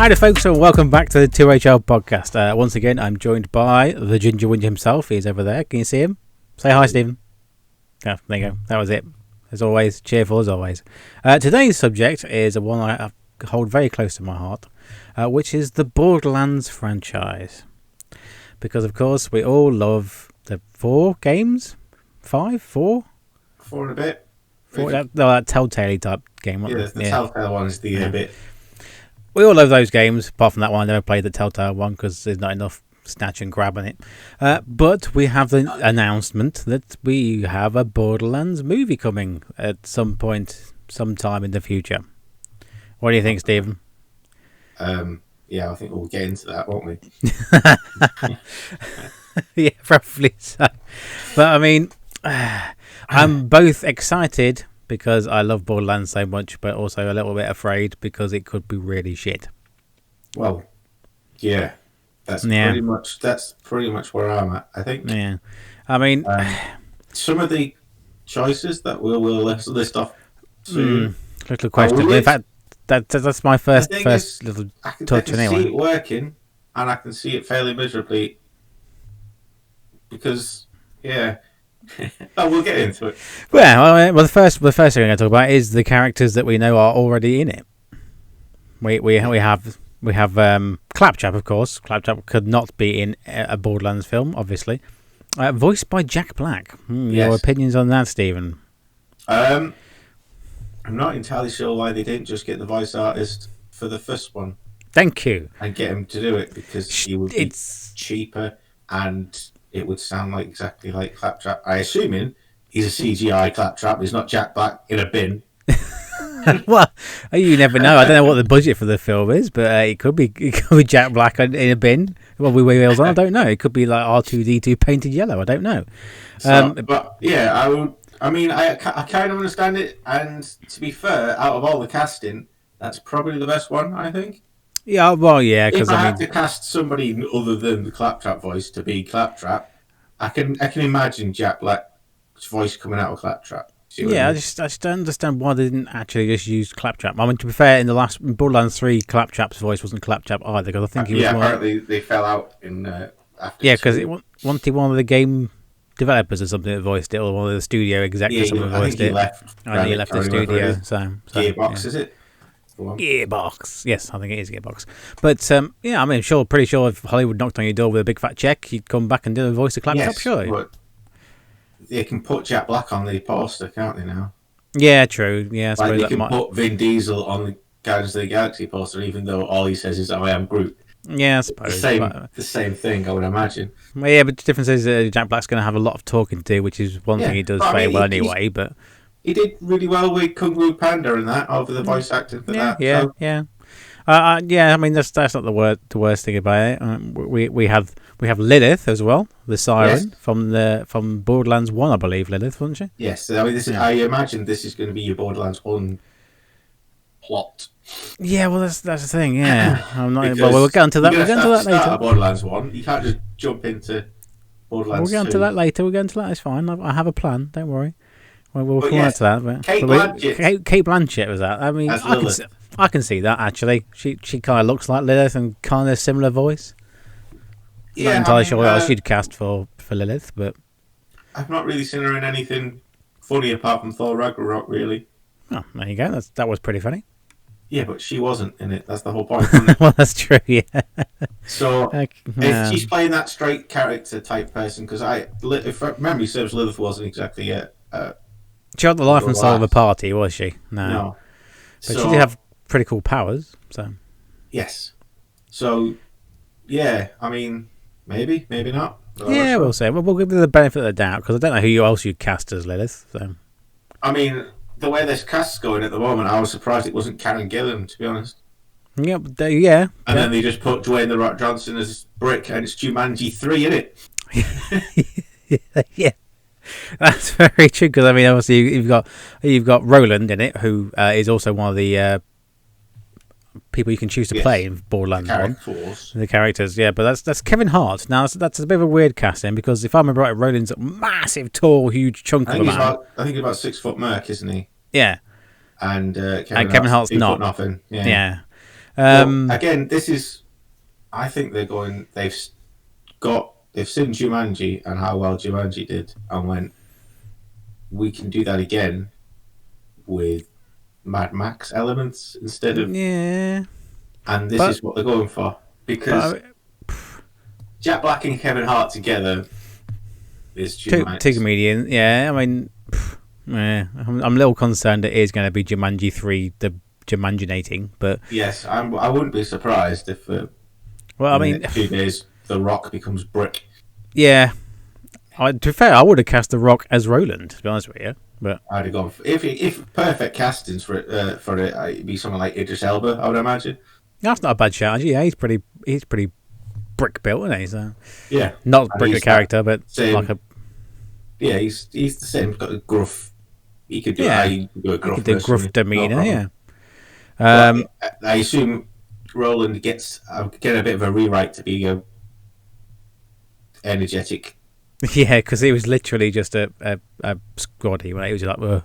Howdy folks, and welcome back to the 2HL podcast. Once again, I'm joined by the Ginger Winch himself. He's over there. Can you see him? Say hi, Stephen. Oh, there you go. That was it. As always, cheerful as always. Today's subject is one I hold very close to my heart, which is the Borderlands franchise. Because, of course, we all love the 4 games? 5? 4? 4 and a bit. 4, that Telltale type game. Yeah, the Telltale one is the bit. We all love those games, apart from that one. I never played the Telltale one because there's not enough snatch and grab on it. But we have the announcement that we have a Borderlands movie coming at some point, sometime in the future. What do you think, Stephen? Yeah, I think we'll get into that, won't we? Yeah, probably so. But I mean, I'm both excited because I love Borderlands so much, but also a little bit afraid because it could be really shit. Well, yeah, that's pretty much where I'm at. I think. Yeah, I mean, some of the choices that we'll list off soon. Little question. In fact, that's my first little touch. I can see it working, and I can see it failing miserably because, yeah. Oh, we'll get into it. Well, the first thing I'm going to talk about is the characters that we know are already in it. We have Claptrap, of course. Claptrap could not be in a Borderlands film, obviously. Voiced by Jack Black. Your opinions on that, Stephen? I'm not entirely sure why they didn't just get the voice artist for the first one. Thank you. And get him to do it because he would be cheaper and it would sound like exactly like Claptrap. I assuming he's a CGI Claptrap. He's not Jack Black in a bin. Well, you never know. I don't know what the budget for the film is, but it could be Jack Black in a bin. Well, we wheels on. I don't know. It could be like R2D2 painted yellow. I don't know. But yeah, I kind of understand it. And to be fair, out of all the casting, that's probably the best one. I think. Yeah, well, yeah. Because if I had to cast somebody other than the Claptrap voice to be Claptrap, I can imagine Jack Black's voice coming out of Claptrap. Yeah, I just don't understand why they didn't actually just use Claptrap. I mean, to be fair, in Borderlands 3, Claptrap's voice wasn't Claptrap either, because I think he was more... apparently they fell out in after. Yeah, because it wanted one of the game developers or something that voiced it, or one of the studio execs or something that voiced it. He left the studio. So Gearbox, is it? Gearbox. Yes, I think it is Gearbox. But, yeah, I mean, pretty sure if Hollywood knocked on your door with a big fat check, you'd come back and do the voice of Claptrap, surely. But they can put Jack Black on the poster, can't they now? Yeah, true. Yeah, I suppose they can put Vin Diesel on the Guardians of the Galaxy poster, even though all he says is, "I am Groot." Yeah, I suppose. The same thing, I would imagine. Well, yeah, but the difference is Jack Black's going to have a lot of talking to, which is one thing he does very well anyway. But he did really well with Kung Fu Panda and that over the voice acting for that. Yeah, so. yeah. I mean that's not the worst thing about it. We have Lilith as well, the siren from Borderlands 1, I believe. Lilith, wasn't she? Yes, I mean I imagine this is going to be your Borderlands 1 plot. Yeah, well that's the thing. Yeah, I'm not. Well, we'll get into that. We'll get into that later. Borderlands 1, you can't just jump into Borderlands 2. We'll get into that later. We'll get into that. It's fine. I have a plan. Don't worry. We'll come on to that. But Cate Blanchett. Cate Blanchett was that. I mean, I can see that actually. She kind of looks like Lilith and kind of similar voice. Not entirely sure what else she'd cast for Lilith, but I've not really seen her in anything funny apart from Thor Ragnarok, really. Oh, there you go. That was pretty funny. Yeah, but she wasn't in it. That's the whole point. Isn't it? Well, that's true. Yeah. So if she's playing that straight character type person, because if memory serves, Lilith wasn't exactly she had the life and soul of a party, was she? No. But she did have pretty cool powers. So yes. So yeah, I mean, maybe not. Yeah, we'll see. We'll give her the benefit of the doubt because I don't know who else you'd cast as Lilith. So I mean, the way this cast's going at the moment, I was surprised it wasn't Karen Gillan, to be honest. Yeah, yeah. And then they just put Dwayne "The Rock" Johnson as Brick, and it's Jumanji 3 in it. Yeah. That's very true because I mean, obviously you've got Rowland in it, who is also one of the people you can choose to play in Borderlands 1. The characters, yeah, but that's Kevin Hart. Now that's a bit of a weird casting because if I remember right, Rowland's a massive, tall, huge chunk of a man. I think he's about 6 foot merc, isn't he? Yeah. And Kevin Hart's not. Nothing. Yeah. Again, this is. I think they're going. They've seen Jumanji and how well Jumanji did, and went, we can do that again with Mad Max elements instead of. Yeah. And this is what they're going for, because Jack Black and Kevin Hart together is two comedians. Yeah, I mean, I'm a little concerned it is going to be Jumanji 3, the Jumanginating, but yes, I wouldn't be surprised if. Well, I mean, in 2 days, The Rock becomes Brick. Yeah, to be fair, I would have cast The Rock as Rowland, to be honest with you. But I'd have gone for, if perfect castings for it, it'd be someone like Idris Elba, I would imagine. That's not a bad shout. Yeah, he's pretty brick built, isn't he? So yeah, not brick the character, but same, like a. Yeah, he's the same. He's got a gruff. He could do. Yeah, he could do a gruff. He could do gruff demeanor. Yeah. I assume Rowland gets a bit of a rewrite to be energetic. Yeah, because he was literally just a squaddy. Right? He was like, ugh.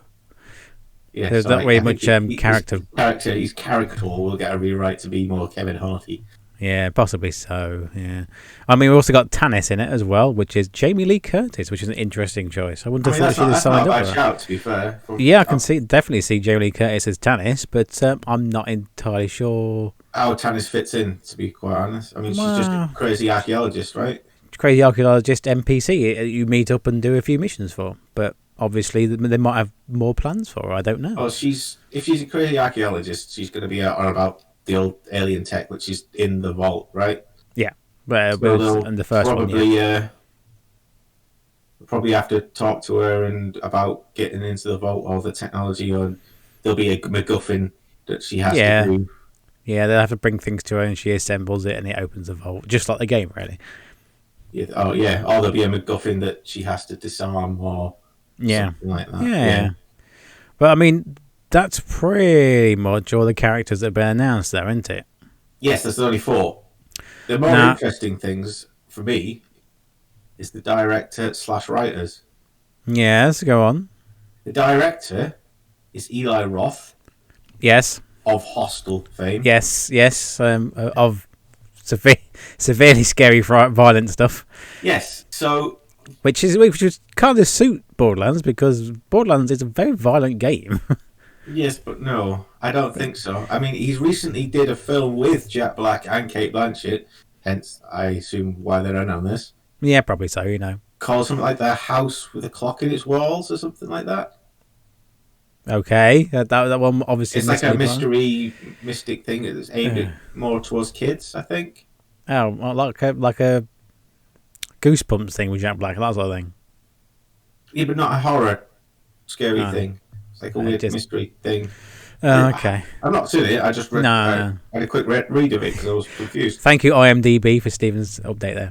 Yeah, there's not very much character. His character will get a rewrite to be more Kevin Harty. Yeah, possibly so. Yeah, I mean, we've also got Tannis in it as well, which is Jamie Lee Curtis, which is an interesting choice. I wouldn't have thought she'd have signed up for that. To be fair, yeah, I can definitely see Jamie Lee Curtis as Tannis, but I'm not entirely sure how Tannis fits in. To be quite honest, I mean, she's just a crazy archaeologist, right? Crazy archaeologist NPC you meet up and do a few missions for, but obviously they might have more plans for her. I don't know. Oh, if she's a crazy archaeologist, she's going to be on about the old alien tech, which is in the vault, right? Yeah, and the first probably, one. Probably have to talk to her and about getting into the vault or the technology, or there'll be a MacGuffin that she has to do. Yeah, they'll have to bring things to her, and she assembles it, and it opens the vault, just like the game, really. Yeah, or there'll be a MacGuffin that she has to disarm, or something like that. Yeah. But I mean, that's pretty much all the characters that have been announced there, isn't it? Yes, there's only 4. The more interesting things for me is the director / writers. Yeah, let's go on. The director is Eli Roth. Yes. Of Hostel fame. Yes. Of severely scary, violent stuff. Yes. So. Which would kind of suit Borderlands, because Borderlands is a very violent game. Yes, but no, I don't think so. I mean, he's recently did a film with Jack Black and Cate Blanchett, hence I assume why they're in on this. Yeah, probably so. Called something like The House with a Clock in Its Walls or something like that. Okay, that one obviously. It's like a mystic thing that's aimed more towards kids, I think. Oh, like a Goosebumps thing with Jack Black, that sort of thing. Yeah, but not a horror, scary thing. It's like a weird mystery thing. Okay. I've not seen it. I just read. I had a quick read of it because I was confused. Thank you, IMDb, for Stephen's update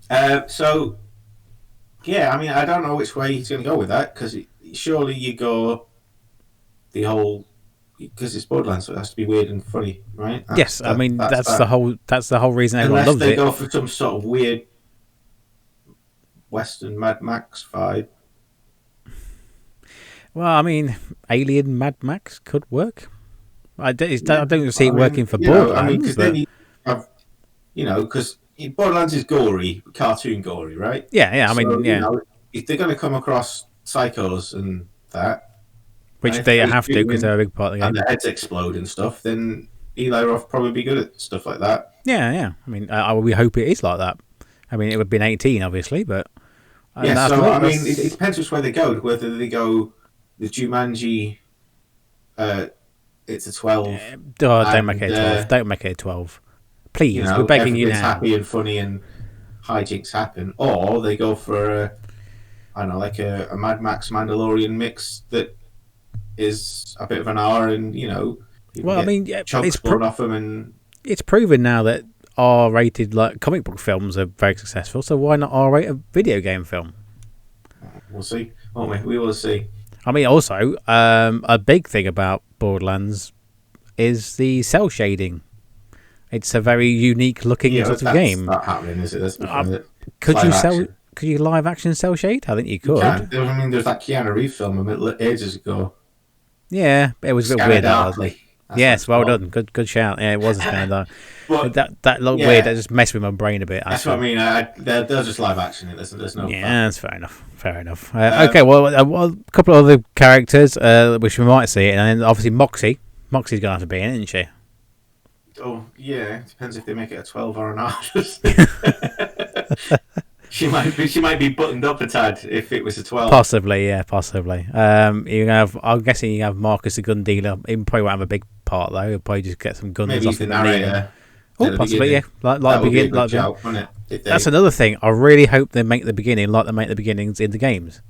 there. So, yeah, I mean, I don't know which way he's going to go with that, because surely you go the whole, because it's Borderlands, so it has to be weird and funny, right? That's the whole reason everyone loves it. Unless they go for some sort of weird Western Mad Max vibe. Well, I mean, Alien Mad Max could work. I don't see it working for Borderlands. Because then you have, because Borderlands is gory, cartoon gory, right? Yeah. I mean, if they're going to come across psychos and that, which they have to, because they're a big part of the game, and their heads explode and stuff, then Eli Roth probably be good at stuff like that. Yeah. I mean, we hope it is like that. I mean, it would be an 18, obviously, but it depends which way they go. Whether they go the Jumanji, it's a 12. Don't make it a 12. Don't make it a 12. Please, we're begging you now. Everything's happy and funny and hijinks happen. Or they go for a Mad Max Mandalorian mix that is a bit of an R, and chunks blown off them, and it's proven now that R-rated comic book films are very successful. So why not R-rated video game film? We'll see, won't we? We will see. I mean, also, a big thing about Borderlands is the cell shading. It's a very unique looking sort of game. Not happening, is it? Could you live action cell shade? I think you could. I mean, there's that Keanu Reeves film ages ago. Yeah, it was a bit weird. Yes, well done. Good shout. Yeah, it was a Scandal. But that looked weird. That just messed with my brain a bit. That's what I mean. They're just live action. There's no. Yeah, that's fair enough. Fair enough. Okay, well, a couple of other characters which we might see, and then obviously Moxie. Moxie's gonna have to be in, isn't she? Oh yeah, it depends if they make it a 12 or an R. She might be buttoned up a tad if it was a 12. Possibly, yeah, possibly. I'm guessing you have Marcus the gun dealer. He probably won't have a big part though. He'll probably just get some guns Maybe off the narrator. Oh, possibly, yeah. That's it? Another thing. I really hope they make the beginning like they make the beginnings in the games.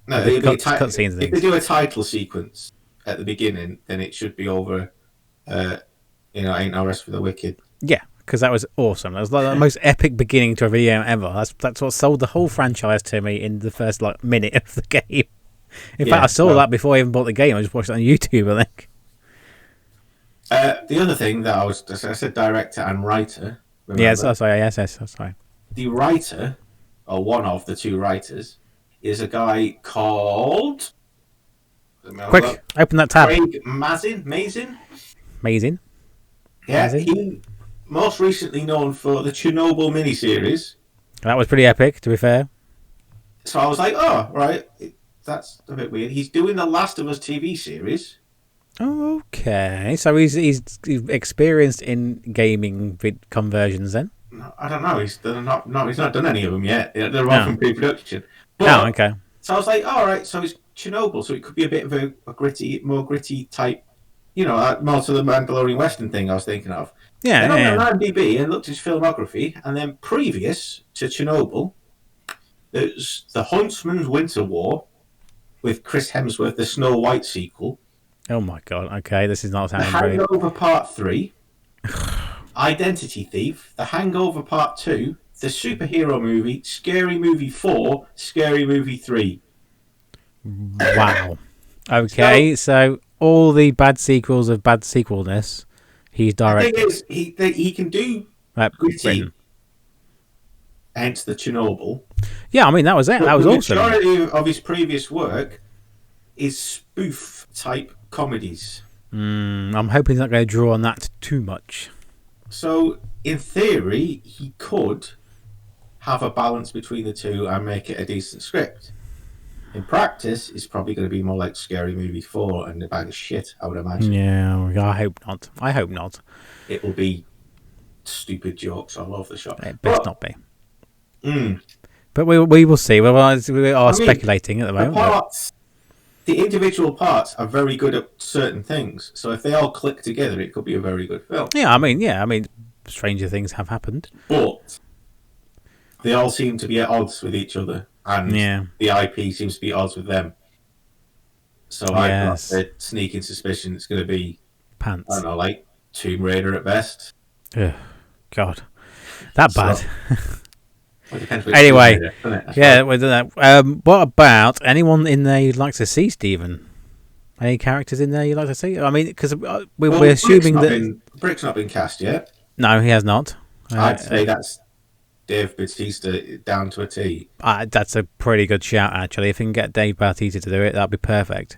No, cutscenes. If they do a title sequence at the beginning, then it should be over. Ain't no rest for the wicked. Yeah, because that was awesome. That was like the most epic beginning to a video ever. That's what sold the whole franchise to me in the first minute of the game. In fact, I saw that before I even bought the game. I just watched it on YouTube, I think. The other thing that I said director and writer. Remember? Yes, that's right. The writer, or one of the two writers, is a guy called. Quick, open that tab. Craig Mazin. Yeah, he most recently known for the Chernobyl miniseries. That was pretty epic, to be fair. So I was like, oh, right, that's a bit weird. He's doing the Last of Us TV series. Okay, so he's experienced in gaming conversions then? No, I don't know. He's not done any of them yet. They're all from pre-production. Okay. So I was like, all right, so it's Chernobyl, so it could be a bit of a more gritty type, more to the Mandalorian Western thing I was thinking of. Yeah. Then I went on IMDb and looked at his filmography, and then previous to Chernobyl, there's The Huntsman's Winter War with Chris Hemsworth, the Snow White sequel. Oh my god, okay, this is not sounding The Hangover Part 3, Identity Thief, The Hangover Part 2, the superhero movie, Scary Movie 4, Scary Movie 3. Wow. Okay, so all the bad sequels of bad sequelness, he's directed. The thing is, he can do gritty, hence the Chernobyl. Yeah, I mean, that was it. That was awesome. The majority of his previous work is spoof-type comedies. I'm hoping he's not going to draw on that too much. So, in theory, he could have a balance between the two and make it a decent script. In practice, it's probably going to be more like Scary Movie 4 and a bag of shit, I would imagine. Yeah, I hope not. It will be stupid jokes all over the shop. It best not be. But we will see. We are speculating at the moment. The individual parts are very good at certain things. So if they all click together, it could be a very good film. Yeah, I mean, stranger things have happened. But they all seem to be at odds with each other. And the IP seems to be at odds with them. So I've got a sneaking suspicion it's going to be, pants. I don't know, like Tomb Raider at best. Ugh, God. That bad. Anyway, what about anyone in there you'd like to see, Stephen? Any characters in there you'd like to see? I mean, because we're assuming that Brick's not been cast yet. No, he has not. I'd say that's Dave Bautista down to a T. That's a pretty good shout, actually. If we can get Dave Bautista to do it, that'd be perfect.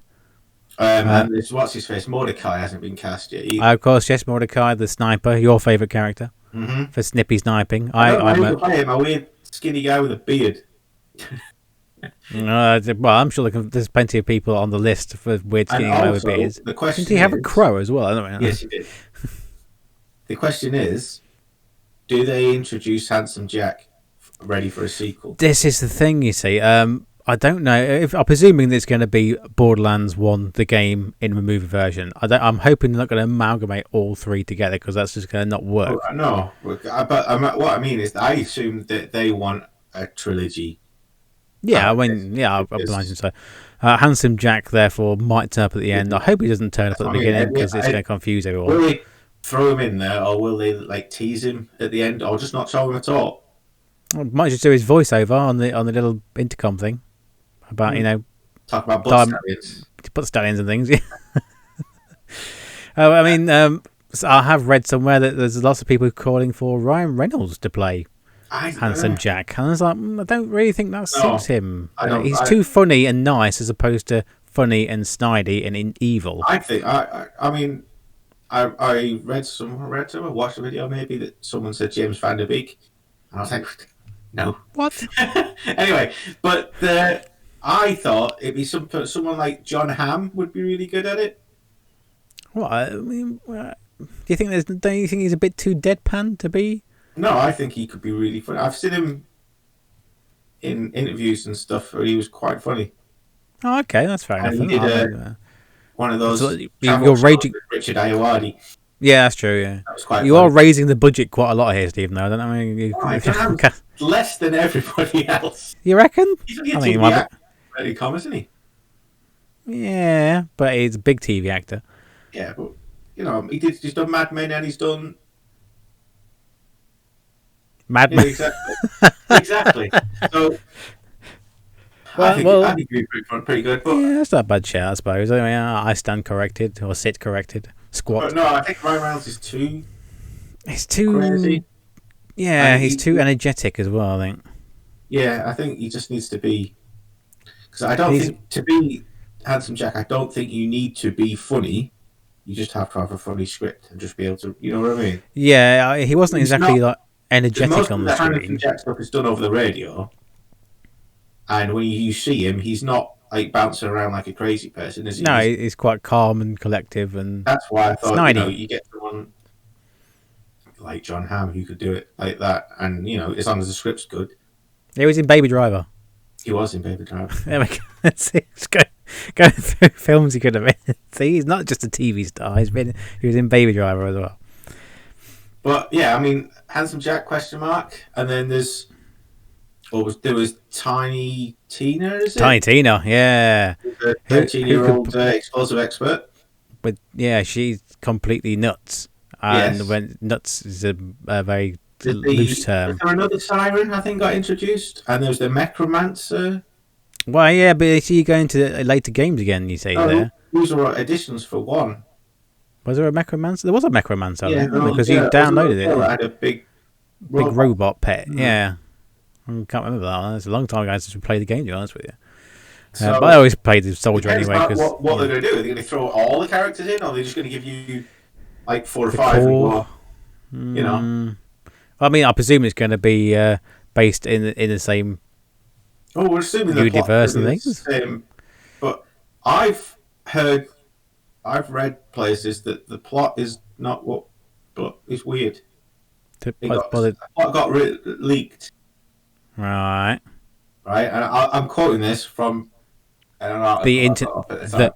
And what's his face? Mordecai hasn't been cast yet either. Of course, yes, Mordecai, the sniper, your favourite character for snippy sniping. I play him, a weird skinny guy with a beard. Well, I'm sure there's plenty of people on the list for weird skinny guy with beards. Did he have a crow as well? I don't know. Yes, he did. The question is, do they introduce Handsome Jack ready for a sequel? This is the thing, you see. I don't know. I'm presuming that it's going to be Borderlands 1, the game, in the movie version. I'm hoping they're not going to amalgamate all three together because that's just going to not work. No, but what I mean is I assume that they want a trilogy. Yeah, I imagine so. Handsome Jack, therefore, might turn up at the end. I hope he doesn't turn up at the beginning because it's going to confuse everyone. Will they throw him in there, or will they tease him at the end, or just not show him at all? Might just do his voiceover on the little intercom thing about talk about butt stallions. Butt stallions and things. Yeah. I mean, so I have read somewhere that there's lots of people calling for Ryan Reynolds to play Handsome Jack, and I was like, I don't really think that suits him. He's too funny and nice as opposed to funny and snidey and evil. I think. I mean, I watched a video maybe that someone said James Van Der Beek, and I was like, no. What? Anyway, but I thought it'd be someone like John Hamm would be really good at it. What? I mean, do you think don't you think he's a bit too deadpan to be? No, I think he could be really funny. I've seen him in interviews and stuff where he was quite funny. Oh, okay, that's fair enough. And he did one of those you're raging with Richard Ayoade. Yeah, that's true. Yeah, that was quite you funny. are raising the budget quite a lot here, Steve. Though, don't I mean, less than everybody else. You reckon? He's only a TV actor, isn't he? Yeah, but he's a big TV actor. Yeah, but he's done Mad Men and he's done Mad Men. Yeah, exactly. So. I think he'd be pretty good. But, yeah, that's not a bad shout, I suppose. I mean, I stand corrected or sit corrected. Squat. But no, I think Ryan Reynolds is too. He's too crazy. Yeah, he's too energetic as well. I think. Yeah, I think he just needs to be. Because I don't think to be Handsome Jack, I don't think you need to be funny. You just have to have a funny script and just be able to. You know what I mean? Yeah, he wasn't exactly like energetic on the screen. Handsome Jack stuff is done over the radio. And when you see him, he's not like bouncing around like a crazy person, is he? No, he's quite calm and collective, and that's why I thought you get someone like John Hamm who could do it like that, and as long as the script's good. He was in Baby Driver. He was in Baby Driver. There we go. See, go through films he could have been. See, he's not just a TV star. He was in Baby Driver as well. But yeah, I mean, Handsome Jack ? And then there was Tiny Tina, is it? Tiny Tina, yeah. The 13-year-old explosive expert. But yeah, she's completely nuts. And when nuts is a very loose term. Was there another siren, I think, got introduced? And there was the Necromancer. Well, yeah, but is she going to later games again, you say there? These were additions for one. Was there a Necromancer? There was a Necromancer, because you downloaded it. I had a big robot pet, yeah. I can't remember that. It's a long time ago since we played the game, to be honest with you. But I always played the soldier anyway. What they're going to do? Are they going to throw all the characters in, or are they just going to give you like 4 or 5 more? I mean, I presume it's going to be based in the same. Oh, we're assuming the universe and things. But I've read places that the plot is not what, but it's weird. The plot got leaked. Right. And I'm quoting this from the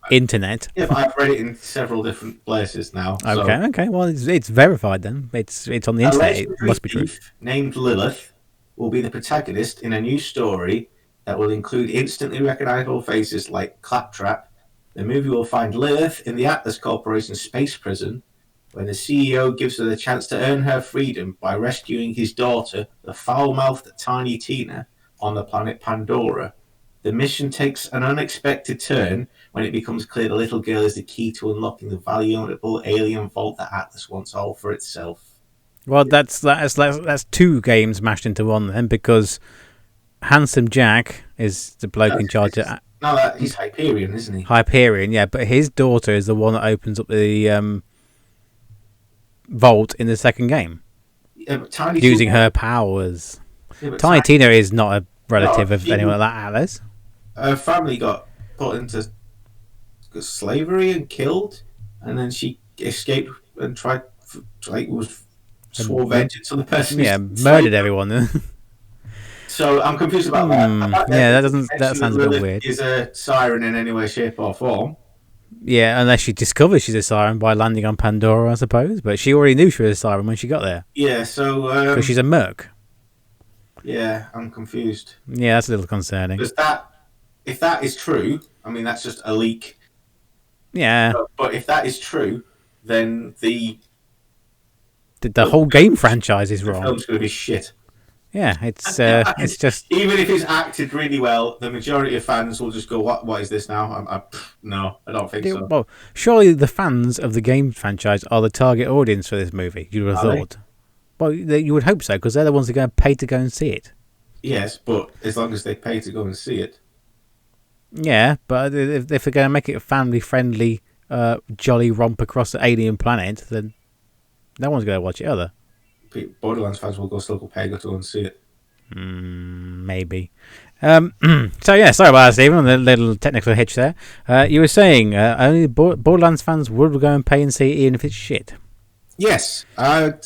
internet. Yeah, but I've read it in several different places now. Okay. Well, it's verified then. It's on the internet. It must be true. Named Lilith will be the protagonist in a new story that will include instantly recognizable faces like Claptrap. The movie will find Lilith in the Atlas Corporation space prison, when the CEO gives her the chance to earn her freedom by rescuing his daughter, the foul-mouthed Tiny Tina, on the planet Pandora. The mission takes an unexpected turn when it becomes clear the little girl is the key to unlocking the valuable alien vault that Atlas wants all for itself. Well, that's 2 games mashed into one then, because Handsome Jack is the bloke in charge of... No, he's Hyperion, isn't he? Hyperion, yeah, but his daughter is the one that opens up the vault in the second game. Yeah, but using her powers. Yeah, Tiny Tina is not a relative of anyone like Atlas. Her family got put into slavery and killed, and then she escaped and swore vengeance on the person. Yeah, murdered everyone. So I'm confused about that. That sounds a bit weird. Is a siren in any way, shape, or form? Yeah, unless she discovers she's a siren by landing on Pandora, I suppose. But she already knew she was a siren when she got there. Yeah, so because she's a merc. Yeah, I'm confused. Yeah, that's a little concerning. Because if that is true, I mean that's just a leak. Yeah. But if that is true, then the whole game franchise is wrong. The film's going to be shit. Yeah, it's just even if it's acted really well, the majority of fans will just go, "What is this now?" No, I don't think so. Well, surely the fans of the game franchise are the target audience for this movie. You would have thought. Well, you would hope so, because they're the ones that are going to pay to go and see it. Yes, but as long as they pay to go and see it. Yeah, but if they're going to make it a family-friendly jolly romp across the alien planet, then no one's going to watch it, are they? Borderlands fans will still pay to go and see it. Maybe. So yeah, sorry about that, Stephen, on the little technical hitch there. You were saying only Borderlands fans would go and pay and see it even if it's shit. Yes, I'm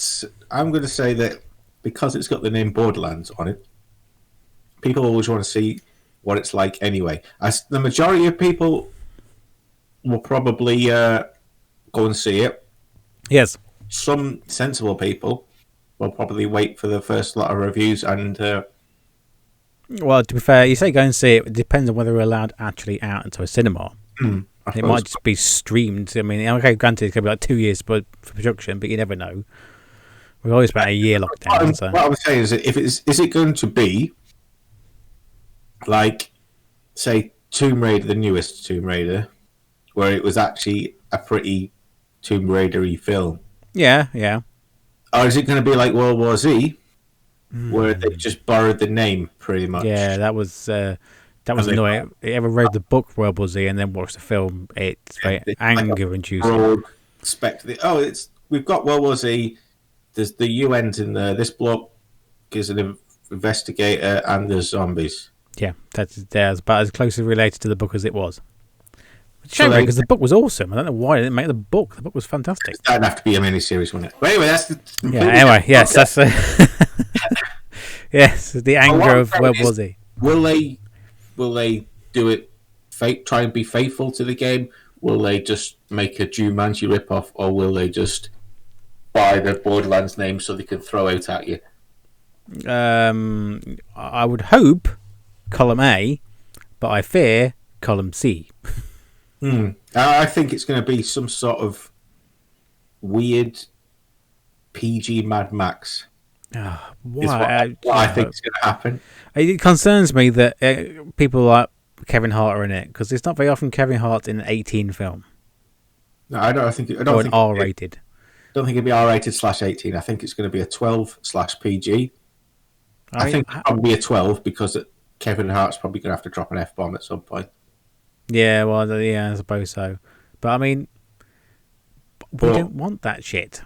going to say that because it's got the name Borderlands on it, people always want to see what it's like anyway. As the majority of people will probably go and see it. Yes. Some sensible people will probably wait for the first lot of reviews and... Well, to be fair, you say go and see it. It depends on whether we're allowed actually out into a cinema. It might just be streamed. I mean, okay, granted, it's going to be like 2 years for production, but you never know. We've always spent a year locked down. What I'm saying is, is it going to be like, say, Tomb Raider, the newest Tomb Raider, where it was actually a pretty Tomb Raider-y film? Yeah. Or is it going to be like World War Z, where they just borrowed the name pretty much? Yeah, that was annoying. If you ever read the book World War Z and then watched the film, it's very anger-inducing. We've got World War Z. There's the UN's in there. This bloke is an investigator, and there's zombies. Yeah, that's about as closely related to the book as it was. Shame, because the book was awesome. I don't know why they didn't make the book. The book was fantastic. That'd have to be a mini-series, wouldn't it? But anyway, that's the... Yeah, anyway, yes, that's... yes, the anger of World War Z. Will they do it, try and be faithful to the game? Will they just make a Jumanji rip-off? Or will they just buy the Borderlands name so they can throw out at you? I would hope column A, but I fear column C. I think it's going to be some sort of weird PG Mad Max. Why? I think is going to happen. It concerns me that people like Kevin Hart are in it, because it's not very often Kevin Hart's in an 18 film. No, I don't think R-rated. I don't think it'll be R-rated /18. I think it's going to be a 12/PG. I think it'll probably be a 12 because Kevin Hart's probably going to have to drop an F-bomb at some point. Yeah, well, yeah, I suppose so. But I mean, we don't want that shit.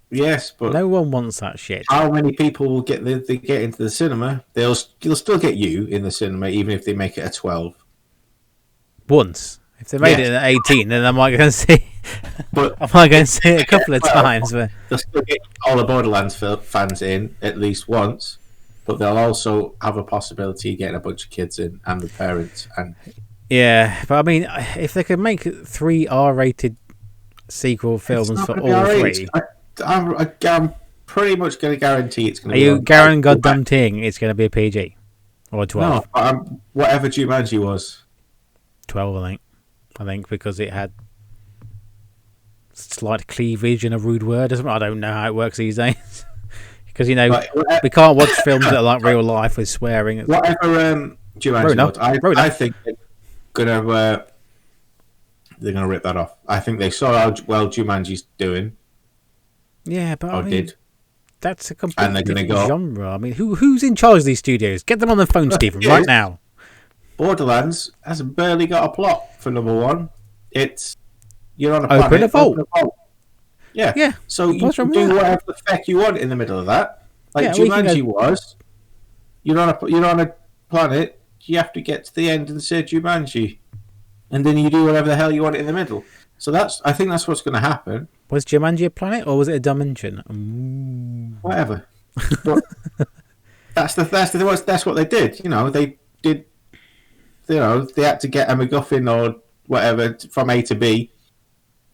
Yes, but no one wants that shit. How many people will get into the cinema? They'll still get you in the cinema, even if they make it a 12. Once, if they made it an 18, then I might go and see. But I might go and see it a couple of times. But they'll still get all the Borderlands fans in at least once. But they'll also have a possibility of getting a bunch of kids in and the parents. And yeah, but I mean, if they could make 3 R-rated sequel films for all R-rated. 3, I'm pretty much going to guarantee it's going to be. Are you guaranteeing goddamn thing it's going to be a PG or 12? No, whatever Jumanji was. 12, I think because it had slight cleavage and a rude word. I don't know how it works these days. Because we can't watch films that are like real life with swearing. Whatever Jumanji was, I think they're gonna rip that off. I think they saw how well Jumanji's doing. Yeah, but that's a completely different genre. I mean, who's in charge of these studios? Get them on the phone, Stephen, right now. Borderlands has barely got a plot for number one. You're on a planet. Open a vault. Yeah. So you can do whatever the fuck you want in the middle of that. Like Jumanji was. You're on a planet. You have to get to the end and say Jumanji, and then you do whatever the hell you want in the middle. So I think that's what's going to happen. Was Jumanji a planet or was it a dimension? Whatever. But that's what they did. They did. They had to get a MacGuffin or whatever from A to B.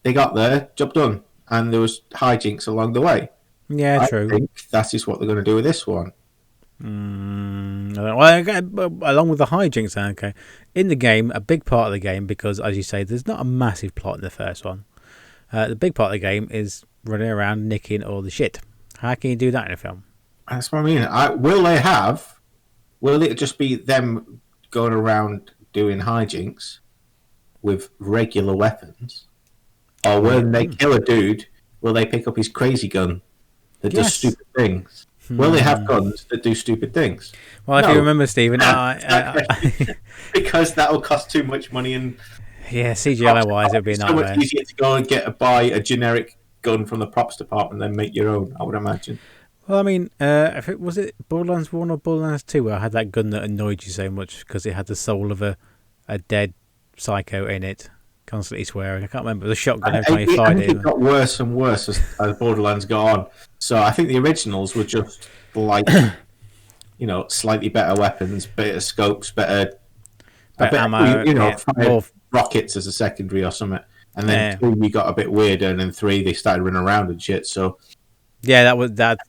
They got there, job done, and there was hijinks along the way. Yeah, true. I think that is what they're going to do with this one. Along with the hijinks, okay. In the game, a big part of the game, because as you say, there's not a massive plot in the first one. The big part of the game is running around nicking all the shit. How can you do that in a film? That's what I mean. Will it just be them going around doing hijinks with regular weapons? Or when they kill a dude, will they pick up his crazy gun that does stupid things? Will they have guns that do stupid things? Well, if you remember, Stephen... because that will cost too much money and Yeah, CGI wise, it'd be a It's so much nightmare. easier to go and buy a generic gun from the props department than make your own, I would imagine. Well, I mean, if it was it Borderlands 1 or Borderlands 2 where I had that gun that annoyed you so much because it had the soul of a dead psycho in it, constantly swearing. I can't remember. The shotgun every time you I fight think it. it got worse and worse as Borderlands go on. So I think the originals were just like, slightly better weapons, better scopes, better ammo, fired rockets as a secondary or something. And then 2, we got a bit weirder, and then 3, they started running around and shit. So yeah,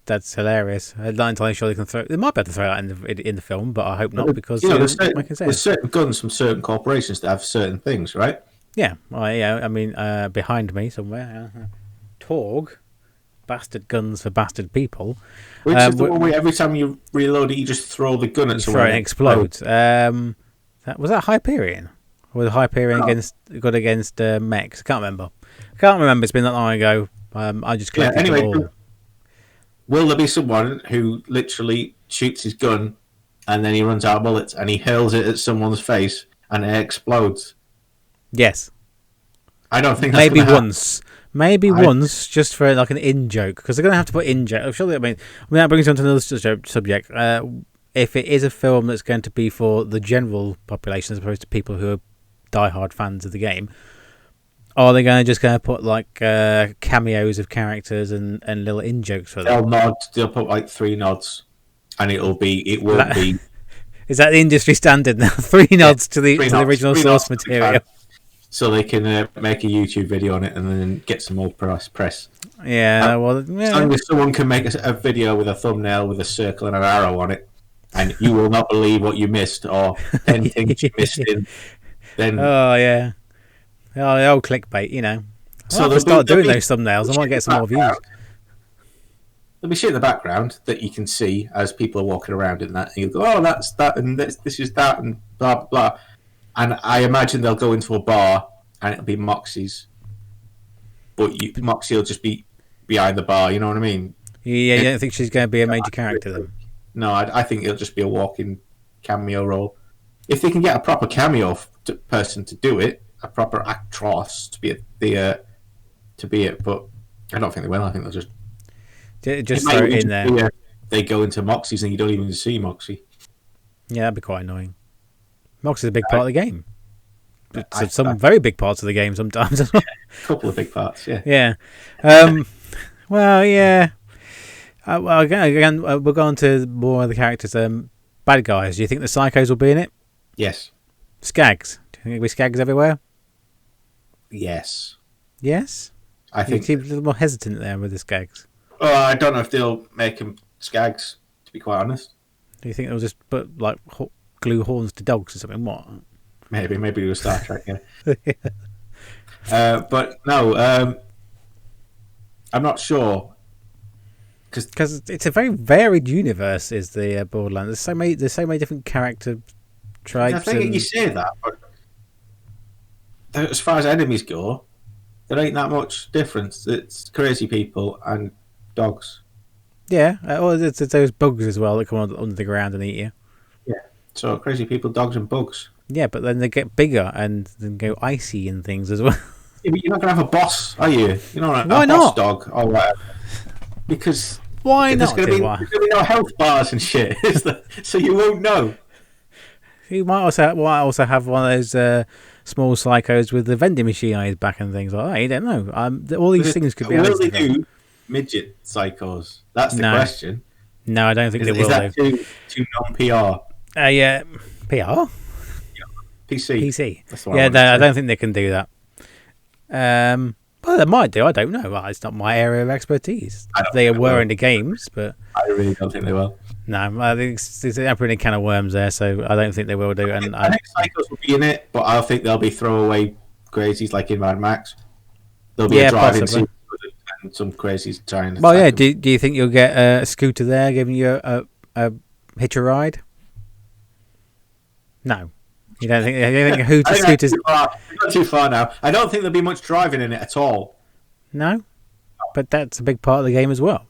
that's hilarious. I'm not entirely sure they can throw. They might be able to throw that in the film, but I hope not because there's certain guns from certain corporations that have certain things, right? Yeah, I mean, behind me somewhere, Torg, bastard guns for bastard people. Which is the one where every time you reload it, you just throw the gun at someone and it explodes. Was that Hyperion? Or was Hyperion against mechs? I can't remember. It's been that long ago. I just collected it all. Will there be someone who literally shoots his gun and then he runs out of bullets and he hurls it at someone's face and it explodes? Yes. I don't think that's maybe once, just for like an in joke, because they're going to have to put in joke. Surely, I mean that brings on to another subject. If it is a film that's going to be for the general population as opposed to people who are diehard fans of the game, are they going to put like cameos of characters and little in jokes for them? They'll put like 3 nods, and it will be. Is that the industry standard now? 3 nods to the original source material, so they can make a YouTube video on it and then get some more press. Yeah, someone can make a video with a thumbnail with a circle and an arrow on it, and you will not believe what you missed or 10 things you missed in. Then oh yeah. Oh, the old clickbait, So they'll start doing those thumbnails. I might get some more views. There'll be shit in the background that you can see as people are walking around in that. And you'll go, oh, that's that, and this is that, and blah, blah, blah. And I imagine they'll go into a bar, and it'll be Moxie's. But Moxie will just be behind the bar, you know what I mean? Yeah, you don't think she's going to be a major character, then? No, I think it'll just be a walking cameo role. If they can get a proper cameo person to do it, a proper actress to be it, but I don't think they will. I think they'll just throw it in there. They go into Moxie's and you don't even see Moxie. Yeah, that'd be quite annoying. Moxie's a big part of the game. Some very big parts of the game sometimes. A couple of big parts, yeah. Yeah. Well, yeah. Again, we'll go on to more of the characters. Bad guys. Do you think the psychos will be in it? Yes. Skags. Do you think there'll be skags everywhere? Yes. Yes? I think you seem a little more hesitant there with the skags. Well, I don't know if they'll make them skags, to be quite honest. Do you think they'll just put like glue horns to dogs or something? What? Maybe with Star Trek, yeah. But no, I'm not sure. Because it's a very varied universe, is the Borderlands. There's so many different character types. I think you say that, but as far as enemies go, there ain't that much difference. It's crazy people and dogs. Yeah, it's those bugs as well that come under the ground and eat you. Yeah, so crazy people, dogs, and bugs. Yeah, but then they get bigger and then go icy and things as well. Yeah, but you're not going to have a boss, are you? You're not Why a not? Boss dog or whatever. Because why not? There's going to be no health bars and shit, so you won't know. You might also have one of those small psychos with the vending machine on his back and things like that. You don't know. All these things could be. Will they do midget psychos? That's the question. No, I don't think they will. Is that too non-PR? Yeah, PR. PC. That's what I don't think they can do that. Well, they might do. I don't know. Well, it's not my area of expertise. They were in the games, but I really don't think they will. No, I think it's opening a can of worms there, so I don't think they will do. And I think psychos will be in it, but I think they'll be throwaway crazies like in Mad Max. There'll be a driving scene and some crazies trying to. Well, yeah. Do you think you'll get a scooter there giving you a hitch a ride? No. You don't think a hooter scooter's... Not too far now. I don't think there'll be much driving in it at all. No? But that's a big part of the game as well.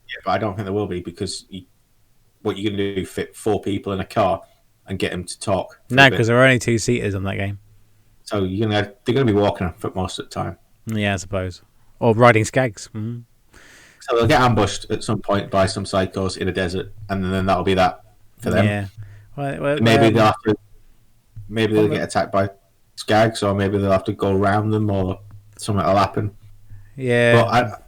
Yeah, but I don't think there will be because what you're going to do, fit 4 people in a car and get them to talk. No, because there are only 2-seaters on that game. So they're gonna be walking on foot most of the time. Yeah, I suppose. Or riding skags. Mm. So they'll get ambushed at some point by some psychos in a desert, and then that'll be that for them. Yeah. Well, Maybe they'll get attacked by skags, or maybe they'll have to go around them, or something will happen. Yeah. But I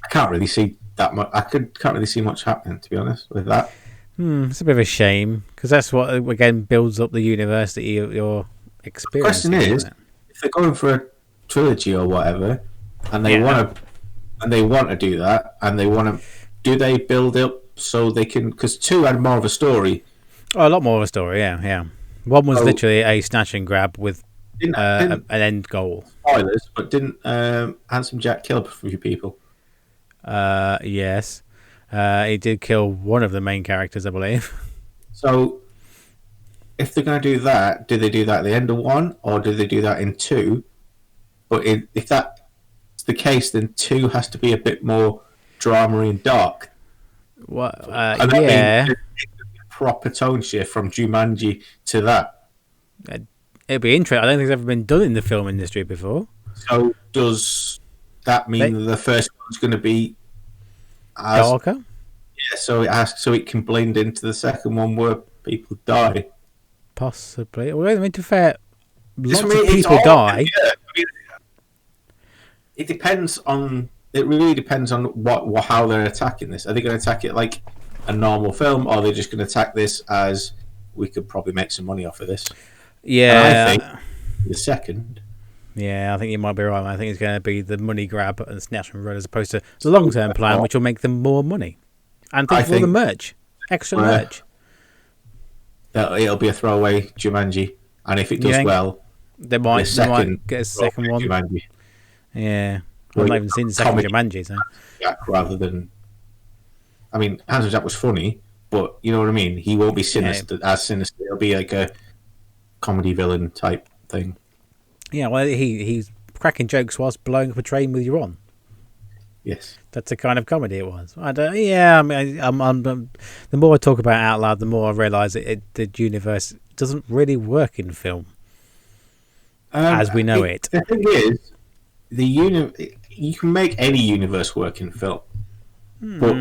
can't really see that much. Can't really see much happening, to be honest, with that. It's a bit of a shame because that's what again builds up the universe that you're experiencing. The question is, if they're going for a trilogy or whatever, and they want to do that, and do they build up so they can? Because 2 had more of a story. Oh, a lot more of a story. Yeah. One was literally a snatch and grab with an end goal. Spoilers, but didn't Handsome Jack kill a few people? Yes. He did kill one of the main characters, I believe. So, if they're going to do that, do they do that at the end of 1, or do they do that in 2? But if that's the case, then 2 has to be a bit more drama and dark. What? Yeah. Proper tone shift from Jumanji to that. It'd be interesting. I don't think it's ever been done in the film industry before. So does that mean that the first one's going to be darker? Yeah, so it can blend into the second one where people die. Possibly. Well, I mean, to be fair, lots of people die. Yeah. I mean, it depends on. It really depends on how they're attacking this. Are they going to attack it like a normal film, or are they just going to attack this as we could probably make some money off of this? Yeah, and I think the second. Yeah, I think you might be right. I think it's going to be the money grab and snatch and run as opposed to the long-term plan, which will make them more money. And think of all the merch, extra merch. It'll be a throwaway Jumanji, and if it does well, they might get a second one. Jumanji. Yeah, I've not even seen the second Jumanji. So. Jack, rather than, I mean, Handsome Jack was funny, but you know what I mean. He won't be sinister. It'll be like a comedy villain type thing. Yeah, well, he's cracking jokes whilst blowing up a train with you on. Yes, that's the kind of comedy it was. I mean, I'm the more I talk about it out loud, the more I realise that the universe doesn't really work in film as we know it. The thing is, you can make any universe work in film. But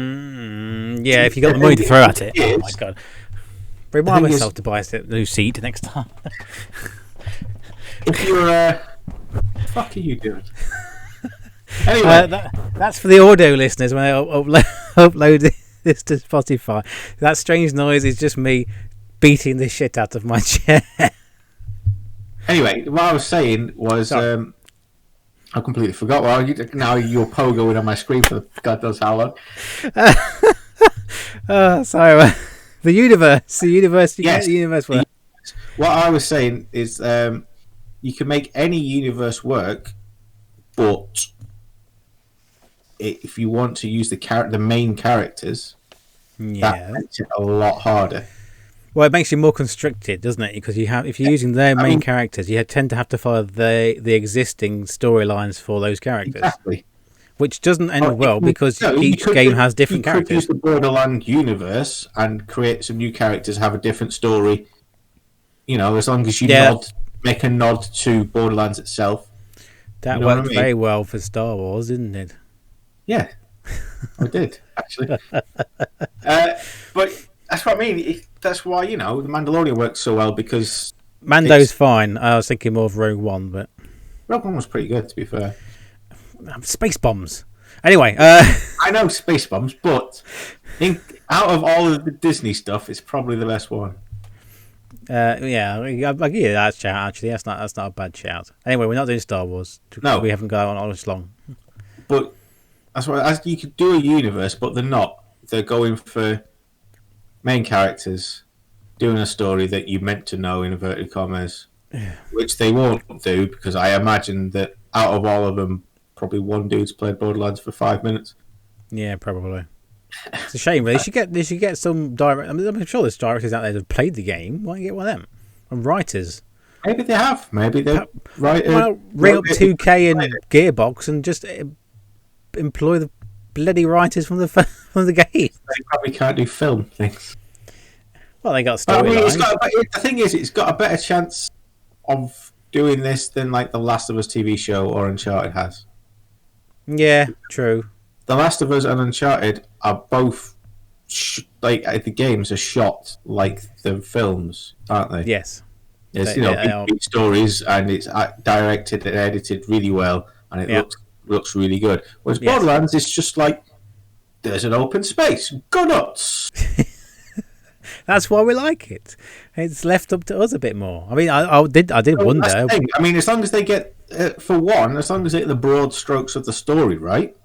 yeah, if you got the money to throw at it. Oh my god! Remind myself to buy a new seat next time. If you're fuck are you doing? Anyway, that's for the audio listeners when I upload this to Spotify. That strange noise is just me beating the shit out of my chair. Anyway, what I was saying was I completely forgot. Well, now you're pogoing on my screen for God knows how long. Sorry. The universe. Yes, the universe work. What I was saying is you can make any universe work, but if you want to use the main characters, that makes it a lot harder. Well, it makes you more constricted, doesn't it? Because if you're using their main characters, you tend to have to follow the existing storylines for those characters. Exactly. Which doesn't end well because each game has different characters. You could use the Borderlands universe and create some new characters, have a different story. You know, as long as you make a nod to Borderlands itself. That worked very well for Star Wars, didn't it? Yeah, I did actually. But that's what I mean. That's why the Mandalorian works so well because Mando's fine. I was thinking more of Rogue One, but Rogue One was pretty good, to be fair. Space bombs. Anyway, I know space bombs, but out of all of the Disney stuff, it's probably the best one. Yeah, I give you that shout. Actually, that's not a bad shout. Anyway, we're not doing Star Wars. No, we haven't gone on this long. But that's why you could do a universe, but they're not. They're going for main characters doing a story that you meant to know in inverted commas, which they won't do because I imagine that out of all of them, probably one dude's played Borderlands for 5 minutes. Yeah, probably. It's a shame, really. They should get some direct. I mean, I'm sure there's directors out there that have played the game. Why don't you get one of them? And writers. Maybe they have. Maybe they're writers. Well, ring up 2K and Gearbox and just employ the bloody writers from the game. They probably can't do film things. Well, they got storylines. The thing is, it's got a better chance of doing this than like the Last of Us TV show or Uncharted has. Yeah, true. The Last of Us and Uncharted are both like the games are shot like the films, aren't they? Yes. It's They big stories, and it's directed and edited really well, and it looks really good. Whereas Borderlands is just like there's an open space, go nuts. That's why we like it. It's left up to us a bit more. I mean, I did wonder. I mean, as long as they get as long as they get the broad strokes of the story right,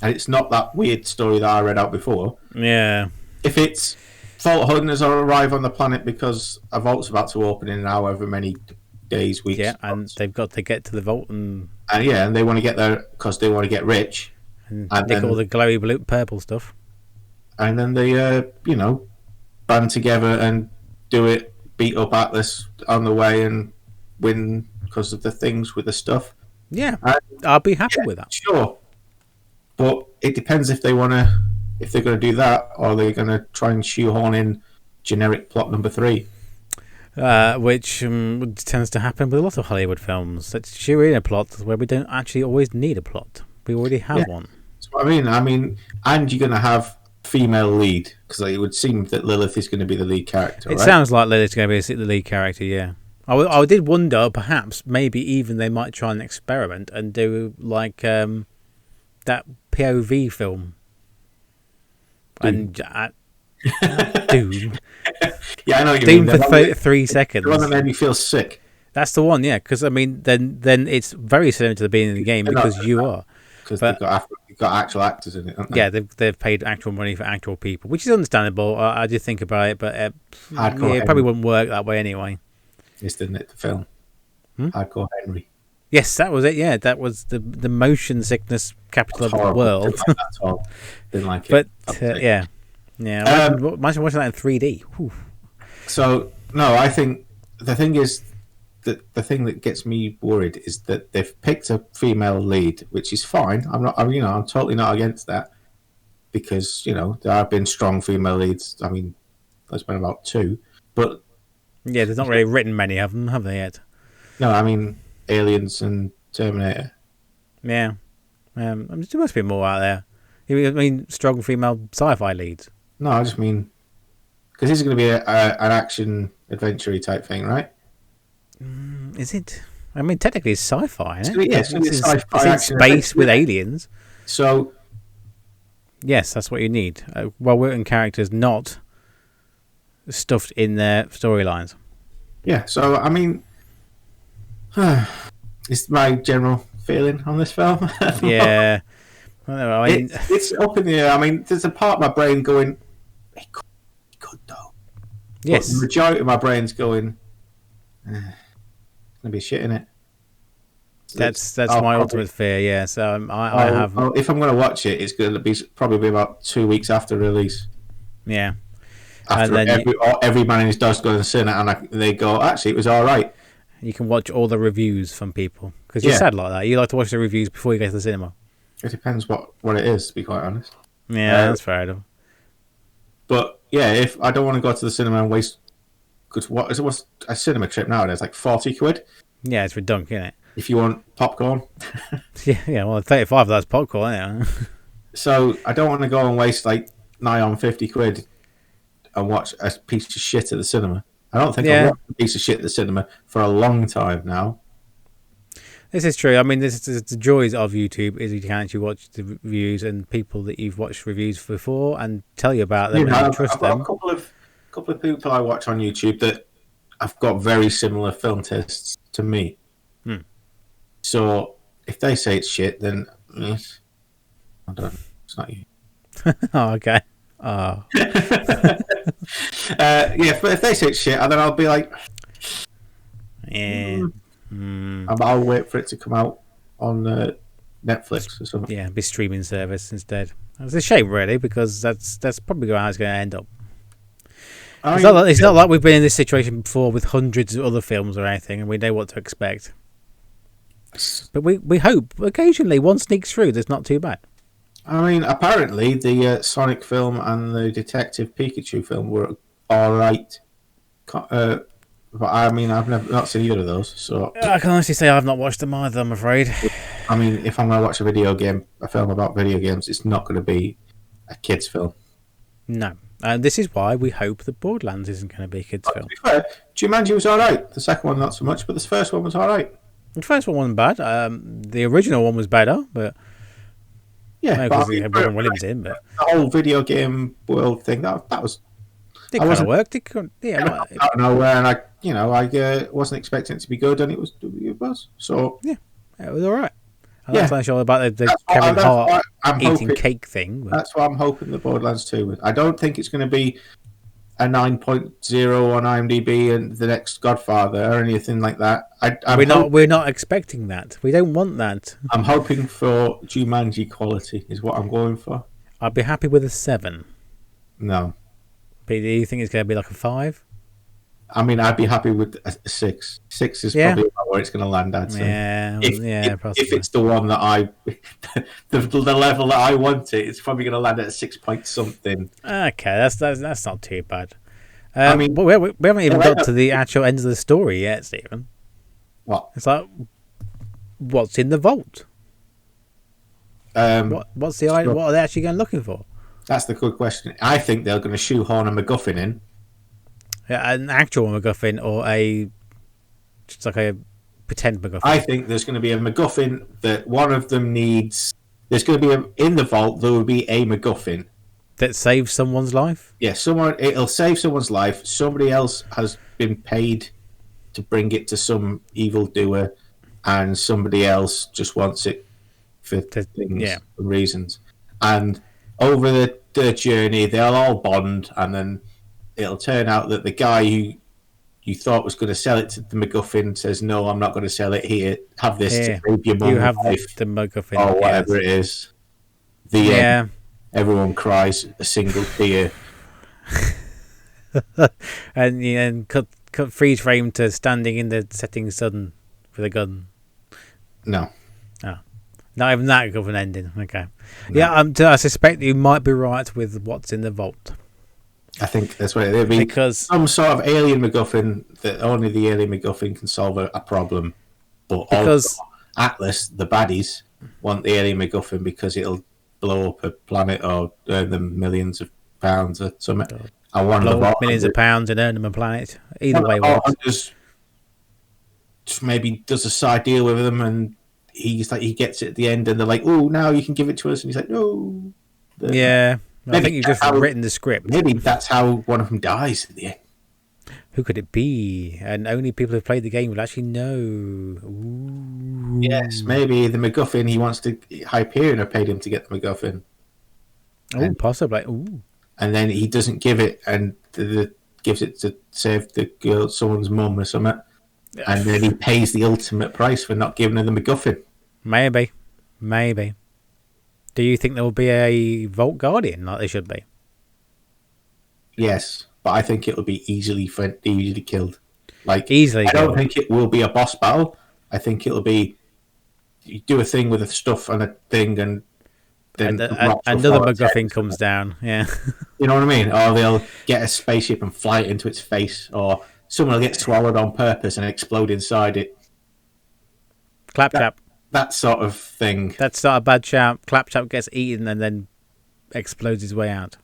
and it's not that weird story that I read out before. Yeah. If it's Vault Hunters arrive on the planet because a vault's about to open in however many days, weeks. Yeah, and months. They've got to get to the vault and they want to get there because they want to get rich and nick all the glowy blue purple stuff. And then they band together and do it, beat up Atlas on the way and win because of the things with the stuff. Yeah, I'll be happy with that. Sure, but it depends if they're going to do that, or they're going to try and shoehorn in generic plot number 3. Which tends to happen with a lot of Hollywood films. Let's shoe in a plot where we don't actually always need a plot. We already have one. That's what I mean, and you're going to have female lead, because it would seem that Lilith is going to be the lead character. It sounds like Lilith's going to be the lead character. Yeah, I did wonder perhaps maybe even they might try and experiment and do like that POV film. Doom. And Doom. Yeah, I know what you Doom mean. for 3 seconds. The one that made me feel sick. That's the one, yeah. Because I mean, then it's very similar to the beginning of the game because you are. Because they've got actual actors in it, haven't they? Yeah, they've paid actual money for actual people, which is understandable. I did think about it, but it probably wouldn't work that way anyway. Yes, didn't it? The film. Hardcore Henry. Yes, that was it. Yeah, that was the motion sickness capital of the world. Didn't like it. But yeah. Imagine watching that in 3D. Whew. So no, I think the thing is that the thing that gets me worried is that they've picked a female lead, which is fine. I'm totally not against that, because there have been strong female leads. I mean, there's been about 2, but yeah, there's not really written many of them, have they yet? No, I mean Aliens and Terminator. Yeah, there must be more out there. I mean, strong female sci-fi leads. No, I just mean because this is going to be an action adventure type thing, right? Is it? I mean, technically, it's sci-fi, isn't it? It's sci-fi. It's in space with aliens. So, yes, that's what you need. Well-written characters, not stuffed in their storylines. Yeah. So, I mean, it's my general feeling on this film. Yeah. I mean, it's up in the air. I mean, there's a part of my brain going, it could though. Yes. But the majority of my brain's going, it's gonna be shit in it. That's my ultimate fear. Yeah. So I have. If I'm gonna watch it, it's gonna be probably about 2 weeks after release. Yeah. After and then every man in his dog's going to sin it, and they go, actually, it was all right. You can watch all the reviews from people because you're sad like that. You like to watch the reviews before you go to the cinema. It depends what it is, to be quite honest. Yeah, that's fair enough. But yeah, if I don't want to go to the cinema and waste, because what's a cinema trip nowadays, like 40 quid? Yeah, it's redundant, isn't it? If you want popcorn. yeah. Well, 35 of that's popcorn, isn't it? So I don't want to go and waste like nigh on 50 quid and watch a piece of shit at the cinema. I don't think I've watched a piece of shit at the cinema for a long time now. This is true. I mean, this is the joys of YouTube is you can actually watch the reviews and people that you've watched reviews before and tell you about them and trust them. I've got a couple of people I watch on YouTube that have got very similar film tastes to me. So if they say it's shit, then I don't know. It's not you. Oh, okay. Oh. If they say it's shit, then I'll be like, yeah. I'll wait for it to come out on Netflix or something. Yeah, be streaming service instead. It's a shame, really, because that's probably how it's going to end up. It's not like we've been in this situation before with hundreds of other films or anything, and we know what to expect. But we hope occasionally one sneaks through that's not too bad. I mean, apparently the Sonic film and the Detective Pikachu film were all right But I mean, I've never not seen either of those. So I can honestly say I've not watched them either, I'm afraid. I mean, if I'm going to watch a film about video games, it's not going to be a kids' film. No. And this is why we hope that Borderlands isn't going to be a kids' film. To be fair, Jumanji was alright. The second one, not so much, but the first one was alright. The first one wasn't bad. The original one was better, but Yeah, because Robin Williams in. But the whole video game world thing that was. it kind of worked. It could, yeah. Out of nowhere, and I wasn't expecting it to be good, and it was. So yeah, it was alright. I'm yeah. not so sure about the Kevin Hart eating cake thing. But That's what I'm hoping the Borderlands 2. I don't think it's going to be a 9.0 on IMDb and the next Godfather or anything like that. We're not expecting that. We don't want that. I'm hoping for Jumanji quality is what I'm going for. I'd be happy with a 7. No. But do you think it's going to be like a 5? I mean, I'd be happy with a 6. 6 is probably about where it's going to land, I'd say. If it's the one that the level that I want it, it's probably going to land at a 6 point something. Okay, that's not too bad. I mean, but we haven't even got to the actual end of the story yet, Stephen. What? It's like, what's in the vault? What are they actually going looking for? That's the good question. I think they're going to shoehorn a MacGuffin in. Yeah, an actual MacGuffin or just like a pretend MacGuffin? I think there's going to be a MacGuffin that one of them needs. There's going to be in the vault. There will be a MacGuffin that saves someone's life. Yeah, it'll save someone's life. Somebody else has been paid to bring it to some evildoer, and somebody else just wants it for reasons. And over the journey, they'll all bond, and then it'll turn out that the guy who you thought was going to sell it to the MacGuffin says, "No, I'm not going to sell it. Here, have this to save your mum. You have the MacGuffin, or whatever it is." The end. Everyone cries a single tear, and cut freeze frame to standing in the setting sun with a gun. No. Not even that of an ending. Okay. No. Yeah, I suspect you might be right with what's in the vault. I think that's what it'll be. Because some sort of alien MacGuffin that only the alien MacGuffin can solve a problem. But also Atlas, the baddies, want the alien MacGuffin because it'll blow up a planet or earn them millions of pounds or something. I want blow up millions of pounds and earn them a planet. Either way, just maybe does a side deal with them, and he gets it at the end, and they're like, "Oh, now you can give it to us," and he's like, "No." I think you've just written the script. Maybe that's how one of them dies at the end. Who could it be? And only people who've played the game will actually know. Ooh. Yes, maybe the MacGuffin, he wants to. Hyperion have paid him to get the MacGuffin. Oh, possibly. Ooh. And then he doesn't give it, and gives it to save the girl, someone's mum or something. And then he pays the ultimate price for not giving her the MacGuffin. Maybe. Do you think there will be a Vault Guardian like they should be? Yes, but I think it'll be easily killed. Easily I don't think it will be a boss battle. I think it'll be you do a thing with a stuff and a thing, and then another MacGuffin comes down. Yeah, you know what I mean? Or they'll get a spaceship and fly it into its face, or someone will get swallowed on purpose and explode inside it. Claptrap. That sort of thing. That's not a bad shout. Claptrap gets eaten and then explodes his way out.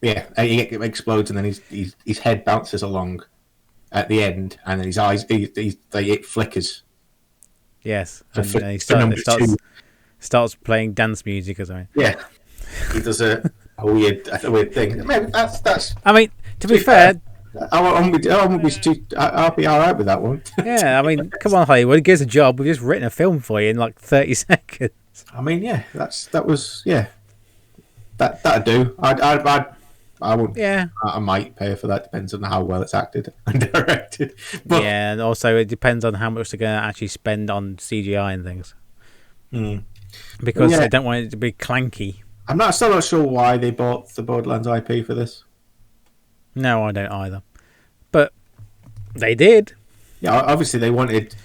Yeah, he explodes and then his head bounces along at the end, and then his eyes it flickers. Yes, and he starts playing dance music or something. Yeah, he does a weird thing. Maybe that's. I mean, to be fair. I'll be all right with that one. Yeah, I mean, come on, Hollywood, give us a job. We've just written a film for you in like 30 seconds. I mean, yeah, that'd do. I would. Yeah, I might pay for that. Depends on how well it's acted and directed. But, yeah, and also it depends on how much they're going to actually spend on CGI and things. Because they don't want it to be clanky. I'm still not sure why they bought the Borderlands IP for this. No, I don't either. But they did. Yeah, obviously they wanted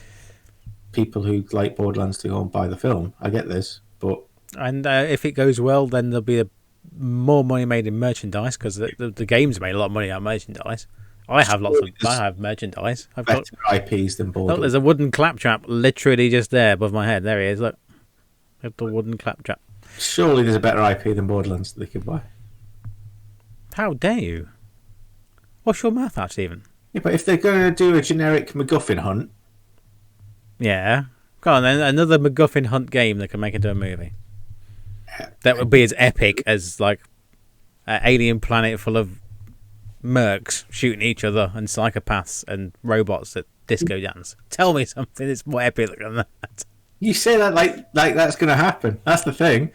people who like Borderlands to go and buy the film. I get this, but if it goes well, then there'll be more money made in merchandise because the game's made a lot of money out of merchandise. I have lots of. I have merchandise. I've got better IPs than look. Borderlands. There's a wooden claptrap literally just there above my head. There he is. Look, the wooden claptrap. Surely there's a better IP than Borderlands that they could buy. How dare you? What's your math at, Stephen? Yeah, but if they're going to do a generic MacGuffin hunt, Yeah. Go on then. Another MacGuffin hunt game that can make into a movie. That would be as epic as like an alien planet full of mercs shooting each other and psychopaths and robots that disco dance. Tell me something that's more epic than that. you say that like that's going to happen. That's the thing.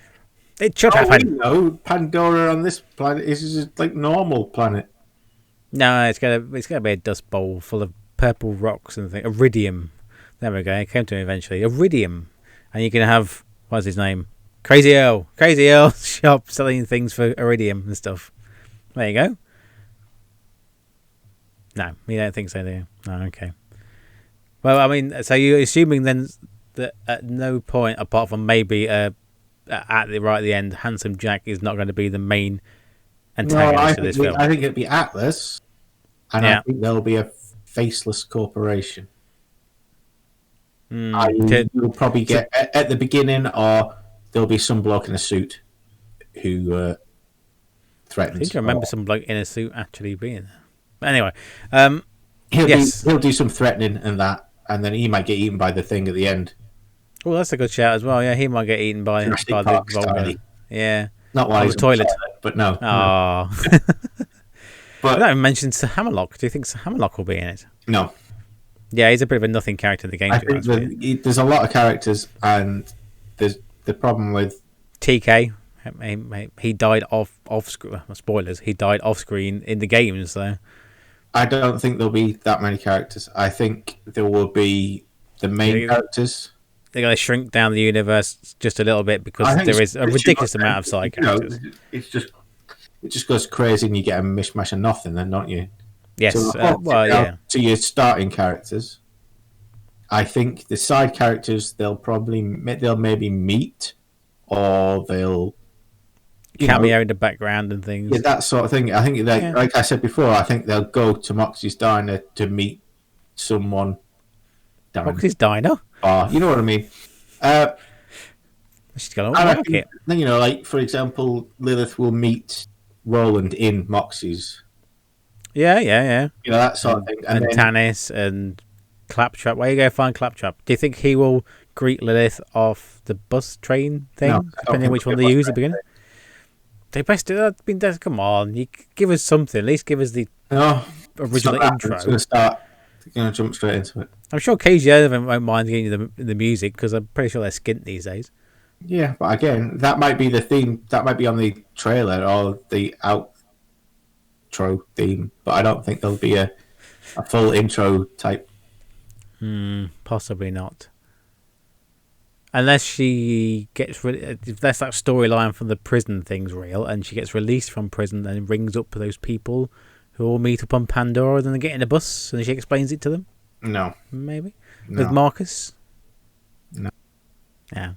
It should happen. No, Pandora on this planet is just like normal planet. No, it's gonna be a dust bowl full of purple rocks and things. Iridium. There we go. It came to me eventually. Iridium, and you can have what's his name? Crazy Earl shop selling things for iridium and stuff. There you go. No, you don't think so, do you? No, okay. Well, I mean, so you're assuming then that at no point, apart from maybe at the end, Handsome Jack is not going to be the main antagonist of this film. I think it'd be Atlas, and I think there'll be a faceless corporation. You'll probably get at the beginning, or there'll be some bloke in a suit who threatens. I think I remember some bloke in a suit actually being there. But anyway, he'll do some threatening and that, and then he might get eaten by the thing at the end. Oh, that's a good shout as well. Yeah, he might get eaten by the Volga. Yeah, not while he's the toilet, but no. Oh, but I haven't mentioned Sir Hammerlock. Do you think Sir Hammerlock will be in it? No. Yeah, he's a bit of a nothing character in the game. I think there's a lot of characters, and there's the problem with TK. He died off screen. Spoilers. He died off screen in the games, so. I don't think there'll be that many characters. I think there will be the main characters. They're going to shrink down the universe just a little bit because there is a ridiculous amount of side characters. It just goes crazy and you get a mishmash of nothing then, don't you? Yes. So your starting characters. I think the side characters they'll maybe meet, or they'll cameo in the background and things. Yeah, that sort of thing. I think like I said before, I think they'll go to Moxie's diner to meet someone. Moxie's diner? You know what I mean? She's going to like it. Then like for example, Lilith will meet Rowland in Moxie's. Yeah. That sort of thing. And Tannis and Claptrap. Where you go find Claptrap? Do you think he will greet Lilith off the bus train thing? No, depending on which one they use at the beginning? They best do that. Come on, you give us something. At least give us the original intro. It's going to jump straight into it. I'm sure KGO won't mind giving you the music because I'm pretty sure they're skint these days. Yeah, but again, that might be the theme. That might be on the trailer or the outro theme. But I don't think there'll be a full intro type. Possibly not. Unless she gets if that's that storyline from the prison thing's real, and she gets released from prison and rings up those people who all meet up on Pandora, then they get in a bus and she explains it to them. No, maybe with Marcus. No. Yeah.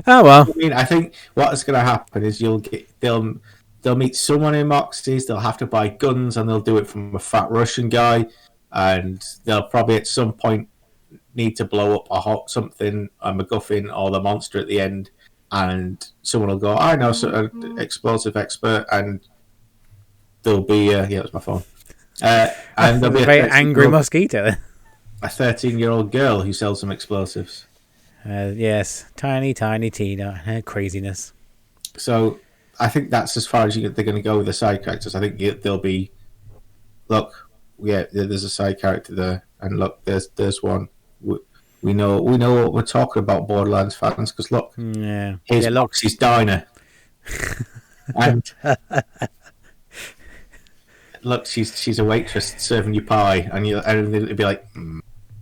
Oh well. I mean, I think what's going to happen is they'll meet someone in Moxie's. They'll have to buy guns, and they'll do it from a fat Russian guy, and they'll probably at some point need to blow up a MacGuffin or the monster at the end, and someone will go, I know an explosive expert, and there'll be it was my phone, and there'll be a very angry mosquito, a 13-year-old girl who sells some explosives. Yes, tiny Tina and her craziness. So I think that's as far as they're going to go with the side characters. I think they'll be, look, there's a side character there, and look, there's one. We know what we're talking about, Borderlands fans, because look, here's Moxie's diner, and look, she's a waitress serving you pie, and it'd be like,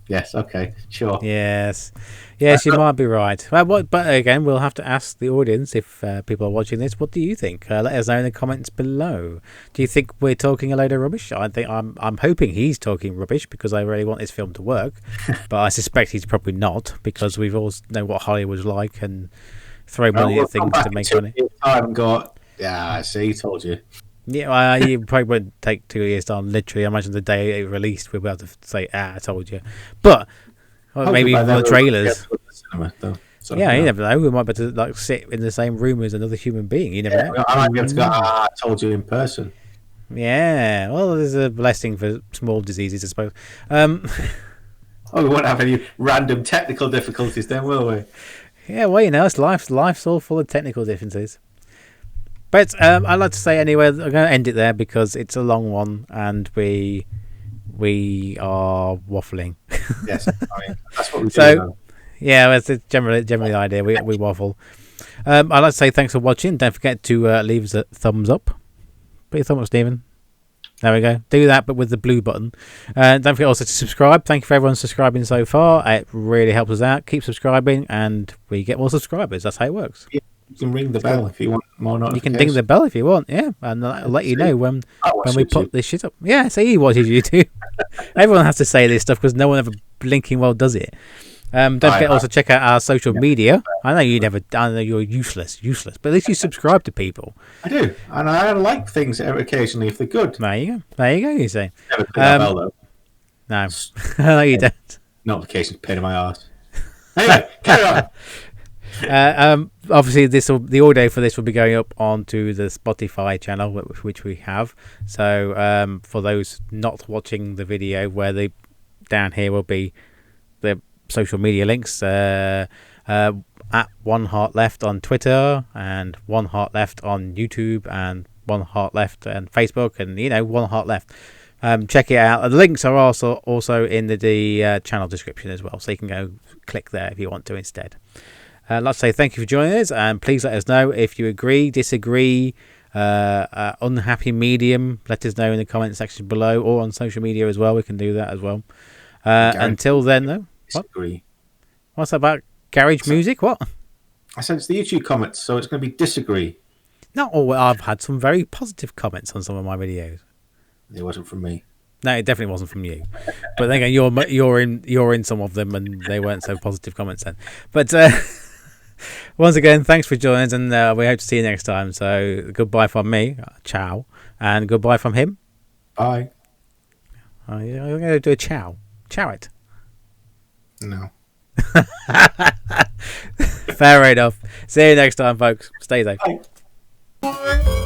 yes, okay, sure, yes, you might be right. Well, but again, we'll have to ask the audience if people are watching this. What do you think? Let us know in the comments below. Do you think we're talking a load of rubbish? I'm hoping he's talking rubbish because I really want this film to work, but I suspect he's probably not because we've all know what Hollywood's like and throw money at things to make money. And go, yeah, I see, told you. Yeah, you probably wouldn't take 2 years time. Literally, I imagine the day it released, we'll be able to say, I told you. But maybe for the trailers. Cinema, though. So, Yeah, you never know. We might be able to like sit in the same room as another human being. You never know. I might be able to go, I told you in person. Yeah, well, there's a blessing for small diseases, I suppose. We won't have any random technical difficulties then, will we? Yeah, well, it's life's all full of technical differences. But I'd like to say anyway, I'm going to end it there because it's a long one and we are waffling. Yes, that's what we do. So, yeah, that's generally the idea. We waffle. I'd like to say thanks for watching. Don't forget to leave us a thumbs up. Put your thumb up, Stephen. There we go. Do that, but with the blue button. Don't forget also to subscribe. Thank you for everyone subscribing so far. It really helps us out. Keep subscribing, and we get more subscribers. That's how it works. Yeah, you can ring the bell if you want more notifications. You can ding the bell if you want, yeah, and I'll let you know when we put this shit up. Yeah, so he watches YouTube. Everyone has to say this stuff because no one ever blinking well does it. Don't forget also check out our social media. I know you're useless, but at least you subscribe to people. I do, and I like things occasionally if they're good. There you go. You say. Never click that bell though. No, no, you don't. Notifications pain in my arse. Anyway, carry on. Obviously, the audio for this will be going up onto the Spotify channel, which we have. So, for those not watching the video, down here will be the social media links at One Heart Left on Twitter and One Heart Left on YouTube and One Heart Left on Facebook and One Heart Left. Check it out. The links are also in the channel description as well, so you can go click there if you want to instead. I'd like to say thank you for joining us, and please let us know if you agree, disagree, unhappy medium. Let us know in the comment section below or on social media as well. We can do that as well. Until then, though. Disagree. What's that about garage music? What? I said it's the YouTube comments, so it's going to be disagree. Not all. I've had some very positive comments on some of my videos. It wasn't from me. No, it definitely wasn't from you. But then again, you're in some of them, and they weren't so positive comments then. But once again, thanks for joining us, and we hope to see you next time. So goodbye from me, ciao, and goodbye from him. Bye. I'm going to do a ciao. Ciao it. No. Fair enough. See you next time, folks. Stay safe. Bye.